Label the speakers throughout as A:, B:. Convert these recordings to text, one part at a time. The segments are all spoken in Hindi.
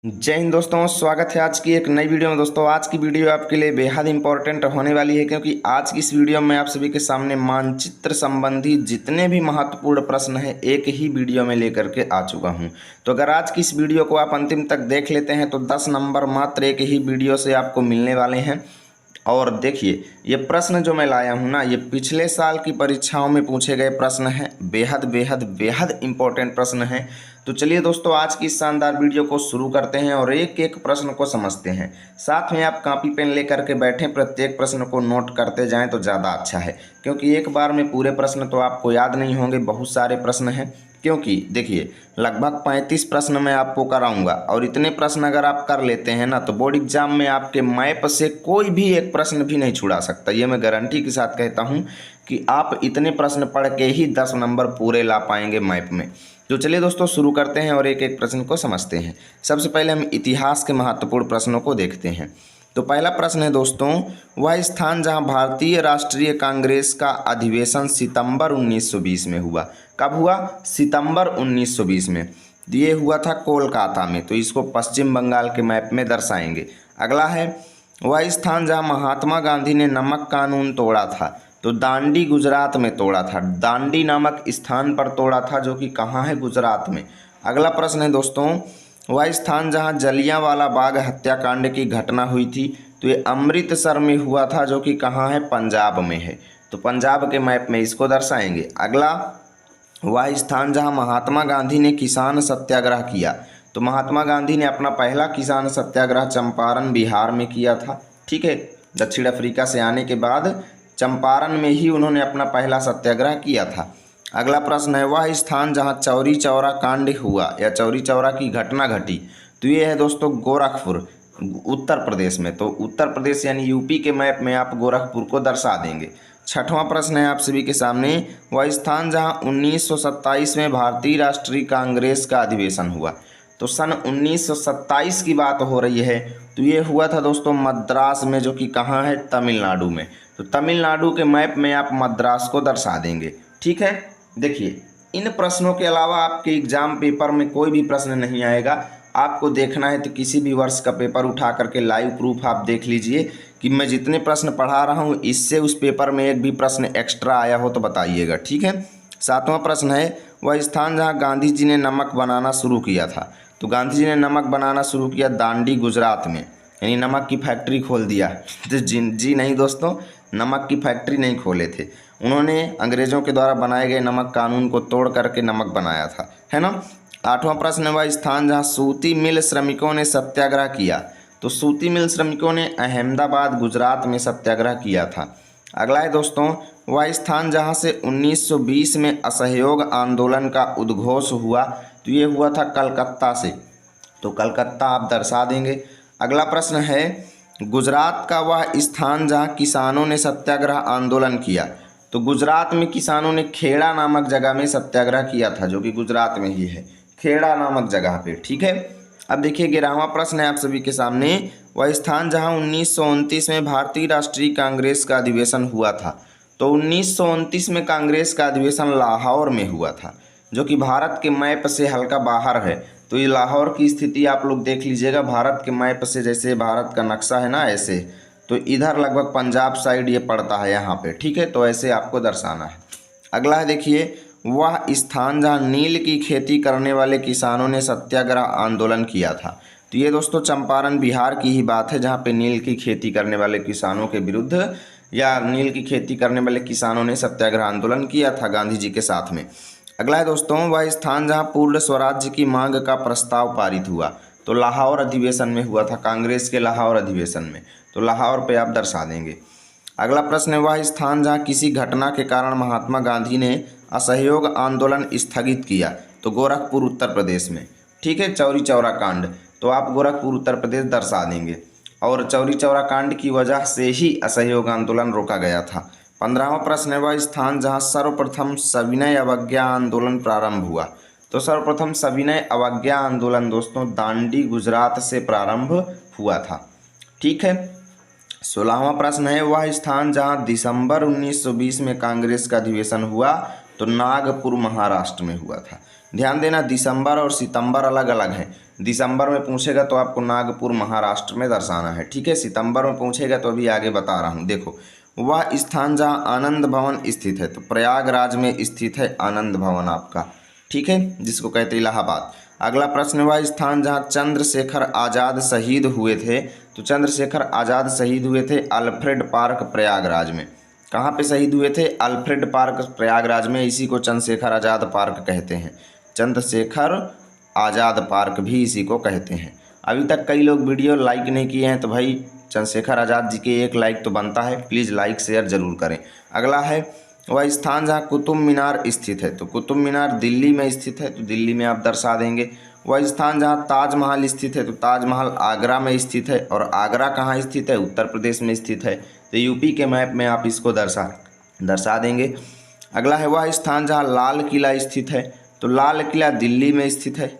A: जय हिंद दोस्तों, स्वागत है आज की एक नई वीडियो में। दोस्तों आज की वीडियो आपके लिए बेहद इंपॉर्टेंट होने वाली है, क्योंकि आज की इस वीडियो में आप सभी के सामने मानचित्र संबंधी जितने भी महत्वपूर्ण प्रश्न हैं एक ही वीडियो में लेकर के आ चुका हूं। तो अगर आज की इस वीडियो को आप अंतिम तक देख लेते हैं तो 10 नंबर मात्र एक ही वीडियो से आपको मिलने वाले हैं। और देखिए, ये प्रश्न जो मैं लाया हूँ ना, ये पिछले साल की परीक्षाओं में पूछे गए प्रश्न हैं। बेहद बेहद बेहद इंपॉर्टेंट प्रश्न हैं। तो चलिए दोस्तों, आज की इस शानदार वीडियो को शुरू करते हैं और एक एक प्रश्न को समझते हैं। साथ में आप कॉपी पेन लेकर के बैठें, प्रत्येक प्रश्न को नोट करते जाएं तो ज़्यादा अच्छा है, क्योंकि एक बार में पूरे प्रश्न तो आपको याद नहीं होंगे। बहुत सारे प्रश्न हैं, क्योंकि देखिए लगभग 35 प्रश्न मैं आपको कराऊंगा, और इतने प्रश्न अगर आप कर लेते हैं ना तो बोर्ड एग्जाम में आपके मैप से कोई भी एक प्रश्न भी नहीं छुड़ा सकता। ये मैं गारंटी के साथ कहता हूँ कि आप इतने प्रश्न पढ़ के ही 10 नंबर पूरे ला पाएंगे मैप में। तो चलिए दोस्तों शुरू करते हैं और एक एक प्रश्न को समझते हैं। सबसे पहले हम इतिहास के महत्वपूर्ण प्रश्नों को देखते हैं। तो पहला प्रश्न है दोस्तों, वह स्थान जहां भारतीय राष्ट्रीय कांग्रेस का अधिवेशन सितंबर 1920 में हुआ। कब हुआ? सितंबर 1920 में। ये हुआ था कोलकाता में, तो इसको पश्चिम बंगाल के मैप में दर्शाएंगे। अगला है, वह स्थान जहां महात्मा गांधी ने नमक कानून तोड़ा था। तो दांडी गुजरात में तोड़ा था। दांडी नामक स्थान पर तोड़ा था, जो कि कहाँ है? गुजरात में। अगला प्रश्न है दोस्तों, वह स्थान जहां जलियांवाला बाग हत्याकांड की घटना हुई थी। तो ये अमृतसर में हुआ था, जो कि कहाँ है? पंजाब में है। तो पंजाब के मैप में इसको दर्शाएंगे। अगला, वह स्थान जहां महात्मा गांधी ने किसान सत्याग्रह किया। तो महात्मा गांधी ने अपना पहला किसान सत्याग्रह चंपारण बिहार में किया था। ठीक है, दक्षिण अफ्रीका से आने के बाद चंपारण में ही उन्होंने अपना पहला सत्याग्रह किया था। अगला प्रश्न है, वह स्थान जहां चौरी चौरा कांड हुआ या चौरी चौरा की घटना घटी। तो ये है दोस्तों गोरखपुर, उत्तर प्रदेश में। तो उत्तर प्रदेश यानी यूपी के मैप में आप गोरखपुर को दर्शा देंगे। छठवां प्रश्न है आप सभी के सामने, वह स्थान जहां 1927 में भारतीय राष्ट्रीय कांग्रेस का अधिवेशन हुआ। तो सन 1927 की बात हो रही है। तो ये हुआ था दोस्तों मद्रास में, जो कि कहाँ है? तमिलनाडु में। तो तमिलनाडु के मैप में आप मद्रास को दर्शा देंगे। ठीक है, देखिए इन प्रश्नों के अलावा आपके एग्जाम पेपर में कोई भी प्रश्न नहीं आएगा। आपको देखना है तो किसी भी वर्ष का पेपर उठा करके लाइव प्रूफ आप देख लीजिए कि मैं जितने प्रश्न पढ़ा रहा हूँ इससे उस पेपर में एक भी प्रश्न एक्स्ट्रा आया हो तो बताइएगा। ठीक है, सातवां प्रश्न है, वह स्थान जहाँ गांधी जी ने नमक बनाना शुरू किया था। तो गांधी जी ने नमक बनाना शुरू किया दांडी गुजरात में, यानी नमक की फैक्ट्री खोल दिया। तो जी नहीं दोस्तों, नमक की फैक्ट्री नहीं खोले थे उन्होंने, अंग्रेजों के द्वारा बनाए गए नमक कानून को तोड़ करके नमक बनाया था, है ना। आठवां प्रश्न है, वह स्थान जहां सूती मिल श्रमिकों ने सत्याग्रह किया। तो सूती मिल श्रमिकों ने अहमदाबाद गुजरात में सत्याग्रह किया था। अगला है दोस्तों, वह स्थान जहां से 1920 में असहयोग आंदोलन का उद्घोष हुआ। तो ये हुआ था कलकत्ता से। तो कलकत्ता आप दर्शा देंगे। अगला प्रश्न है, गुजरात का वह स्थान जहां किसानों ने सत्याग्रह आंदोलन किया। तो गुजरात में किसानों ने खेड़ा नामक जगह में सत्याग्रह किया था, जो कि गुजरात में ही है, खेड़ा नामक जगह पे। ठीक है, अब देखिए 11वां प्रश्न है आप सभी के सामने, वह स्थान जहां 1929 में भारतीय राष्ट्रीय कांग्रेस का अधिवेशन हुआ था। तो 1929 में कांग्रेस का अधिवेशन लाहौर में हुआ था, जो कि भारत के मैप से हल्का बाहर है। तो ये लाहौर की स्थिति आप लोग देख लीजिएगा, भारत के मैप से जैसे भारत का नक्शा है ना ऐसे, तो इधर लगभग पंजाब साइड ये पड़ता है यहाँ पे। ठीक है, तो ऐसे आपको दर्शाना है। अगला है देखिए, वह स्थान जहाँ नील की खेती करने वाले किसानों ने सत्याग्रह आंदोलन किया था। तो ये दोस्तों चंपारण बिहार की ही बात है, जहाँ पे नील की खेती करने वाले किसानों के विरुद्ध या नील की खेती करने वाले किसानों ने सत्याग्रह आंदोलन किया था गांधी जी के साथ में। अगला है दोस्तों, वह स्थान जहाँ पूर्ण स्वराज्य की मांग का प्रस्ताव पारित हुआ। तो लाहौर अधिवेशन में हुआ था, कांग्रेस के लाहौर अधिवेशन में। तो लाहौर पे आप दर्शा देंगे। अगला प्रश्न है, वह स्थान जहाँ किसी घटना के कारण महात्मा गांधी ने असहयोग आंदोलन स्थगित किया। तो गोरखपुर उत्तर प्रदेश में। ठीक है, चौरी चौरा कांड। तो आप गोरखपुर उत्तर प्रदेश दर्शा देंगे, और चौरी चौरा कांड की वजह से ही असहयोग आंदोलन रोका गया था। 15वां प्रश्न है, वह स्थान जहाँ सर्वप्रथम सविनय अवज्ञा आंदोलन प्रारंभ हुआ। तो सर्वप्रथम सविनय अवज्ञा आंदोलन दोस्तों दांडी गुजरात से प्रारंभ हुआ था। ठीक है, 16वां प्रश्न है, वह स्थान जहां दिसंबर 1920 में कांग्रेस का अधिवेशन हुआ। तो नागपुर महाराष्ट्र में हुआ था। ध्यान देना, दिसंबर और सितंबर अलग अलग हैं। दिसंबर में पूछेगा तो आपको नागपुर महाराष्ट्र में दर्शाना है, ठीक है। सितंबर में पूछेगा तो अभी आगे बता रहा हूँ। देखो, वह स्थान जहाँ आनंद भवन स्थित है, तो प्रयागराज में स्थित है आनंद भवन आपका, ठीक है, जिसको कहते हैं इलाहाबाद। अगला प्रश्न, वह स्थान जहाँ चंद्रशेखर आज़ाद शहीद हुए थे, तो चंद्रशेखर आज़ाद शहीद हुए थे अल्फ्रेड पार्क प्रयागराज में। कहाँ पे शहीद हुए थे? अल्फ्रेड पार्क प्रयागराज में। इसी को चंद्रशेखर आज़ाद पार्क कहते हैं। चंद्रशेखर आज़ाद पार्क भी इसी को कहते हैं। अभी तक कई लोग वीडियो लाइक नहीं किए हैं, तो भाई चंद्रशेखर आज़ाद जी के एक लाइक तो बनता है, प्लीज़ लाइक शेयर ज़रूर करें। अगला है, वह स्थान जहाँ कुतुब मीनार स्थित है, तो कुतुब मीनार दिल्ली में स्थित है, तो दिल्ली में आप दर्शा देंगे। वह स्थान जहाँ ताजमहल स्थित है, तो ताजमहल आगरा में स्थित है, और आगरा कहाँ स्थित है? उत्तर प्रदेश में स्थित है, तो यूपी के मैप में आप इसको दर्शा देंगे। अगला है, वह स्थान जहाँ लाल किला स्थित है, तो लाल किला दिल्ली में स्थित है,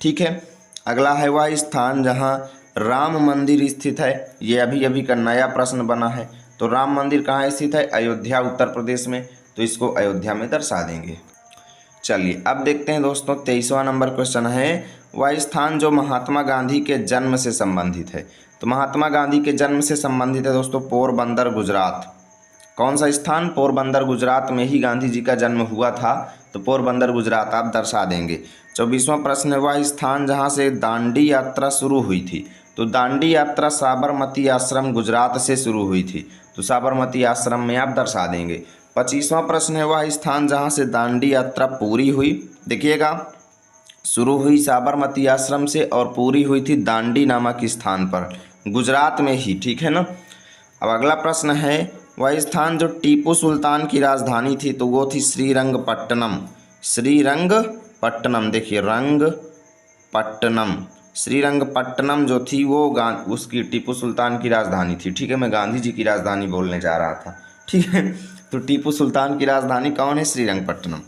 A: ठीक है। अगला है, वह स्थान जहाँ राम मंदिर स्थित है, ये अभी अभी का नया प्रश्न बना है, तो राम मंदिर कहाँ स्थित है? अयोध्या उत्तर प्रदेश में, तो इसको अयोध्या में दर्शा देंगे। चलिए अब देखते हैं दोस्तों, 23वां नंबर क्वेश्चन है, वह स्थान जो महात्मा गांधी के जन्म से संबंधित है, तो महात्मा गांधी के जन्म से संबंधित है दोस्तों पोरबंदर गुजरात। कौन सा स्थान? पोरबंदर गुजरात में ही गांधी जी का जन्म हुआ था, तो पोरबंदर गुजरात आप दर्शा देंगे। 24वां प्रश्न है, वह स्थान जहाँ से दांडी यात्रा शुरू हुई थी, तो दांडी यात्रा साबरमती आश्रम गुजरात से शुरू हुई थी, तो साबरमती आश्रम में आप दर्शा देंगे। 25वां प्रश्न है, वह स्थान जहाँ से दांडी यात्रा पूरी हुई, देखिएगा शुरू हुई साबरमती आश्रम से और पूरी हुई थी दांडी नामक स्थान पर, गुजरात में ही, ठीक है ना। अब अगला प्रश्न है, वह स्थान जो टीपू सुल्तान की राजधानी थी, तो वो थी श्रीरंगपट्टनम। श्रीरंगपट्टनम, देखिए रंगपट्टनम, श्रीरंगपट्टनम जो थी वो उसकी टीपू सुल्तान की राजधानी थी, ठीक है। मैं गांधी जी की राजधानी बोलने जा रहा था, ठीक है। तो टीपू सुल्तान की राजधानी कौन है? श्रीरंगपट्टनम।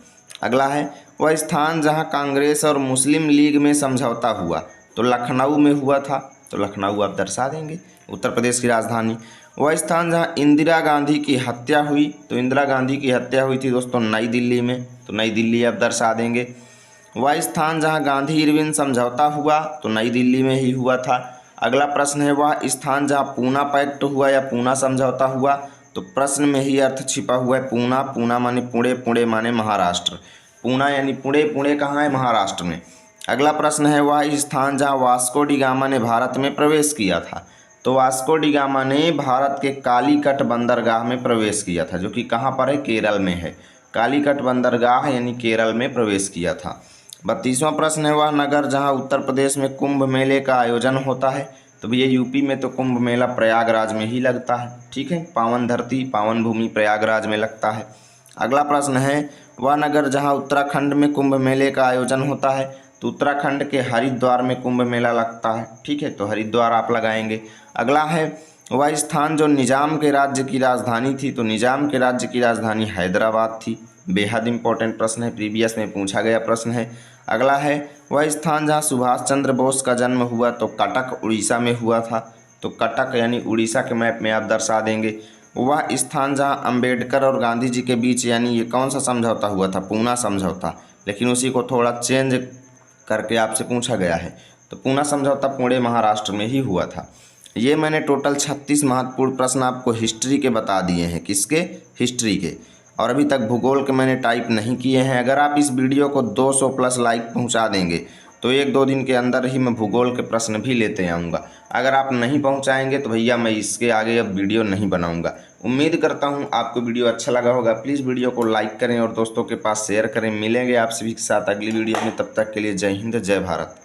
A: अगला है, वह स्थान जहां कांग्रेस और मुस्लिम लीग में समझौता हुआ, तो लखनऊ में हुआ था, तो लखनऊ आप दर्शा देंगे, उत्तर प्रदेश की राजधानी। वह स्थान जहां इंदिरा गांधी की हत्या हुई, तो इंदिरा गांधी की हत्या हुई थी दोस्तों नई दिल्ली में, तो नई दिल्ली आप दर्शा देंगे। वह स्थान जहां गांधी इरविन समझौता हुआ, तो नई दिल्ली में ही हुआ था। अगला प्रश्न है, वह स्थान जहां पूना पैक्ट हुआ या पूना समझौता हुआ, तो प्रश्न में ही अर्थ छिपा हुआ है पूना। पूना माने पुणे, पुणे माने महाराष्ट्र, पूना यानी पुणे, पुणे कहाँ है? महाराष्ट्र में। अगला प्रश्न है, वह स्थान जहाँ वास्को डी गामा ने भारत में प्रवेश किया था, तो वास्को डी गामा ने भारत के कालीकट बंदरगाह में प्रवेश किया था, जो कि कहाँ पर है? केरल में है। कालीकट बंदरगाह यानी केरल में प्रवेश किया था। 32वां प्रश्न है, वह नगर जहाँ उत्तर प्रदेश में कुंभ मेले का आयोजन होता है, तो भैया यूपी में तो कुंभ मेला प्रयागराज में ही लगता है, ठीक है। पावन धरती, पावन भूमि प्रयागराज में लगता है। अगला प्रश्न है, वह नगर जहाँ उत्तराखंड में कुंभ मेले का आयोजन होता है, तो उत्तराखंड के हरिद्वार में कुंभ मेला लगता है, ठीक है, तो हरिद्वार आप लगाएंगे। अगला है, वह स्थान जो निजाम के राज्य की राजधानी थी, तो निजाम के राज्य की राजधानी हैदराबाद थी। बेहद इंपॉर्टेंट प्रश्न है, प्रीवियस में पूछा गया प्रश्न है। अगला है, वह स्थान जहाँ सुभाष चंद्र बोस का जन्म हुआ, तो कटक उड़ीसा में हुआ था, तो कटक यानी उड़ीसा के मैप में आप दर्शा देंगे। वह स्थान जहाँ अंबेडकर और गांधी जी के बीच यानी ये कौन सा समझौता हुआ था? पूना समझौता, लेकिन उसी को थोड़ा चेंज करके आपसे पूछा गया है, तो पूना समझौता पुणे महाराष्ट्र में ही हुआ था। ये मैंने टोटल 36 महत्वपूर्ण प्रश्न आपको हिस्ट्री के बता दिए हैं, किसके? हिस्ट्री के, और अभी तक भूगोल के मैंने टाइप नहीं किए हैं। अगर आप इस वीडियो को 200 प्लस लाइक पहुंचा देंगे तो 1-2 दिन के अंदर ही मैं भूगोल के प्रश्न भी लेते आऊँगा। अगर आप नहीं पहुंचाएंगे तो भैया मैं इसके आगे अब वीडियो नहीं बनाऊँगा। उम्मीद करता हूं आपको वीडियो अच्छा लगा होगा। प्लीज़ वीडियो को लाइक करें और दोस्तों के पास शेयर करें। मिलेंगे आप सभी के साथ अगली वीडियो में, तब तक के लिए जय हिंद, जय भारत।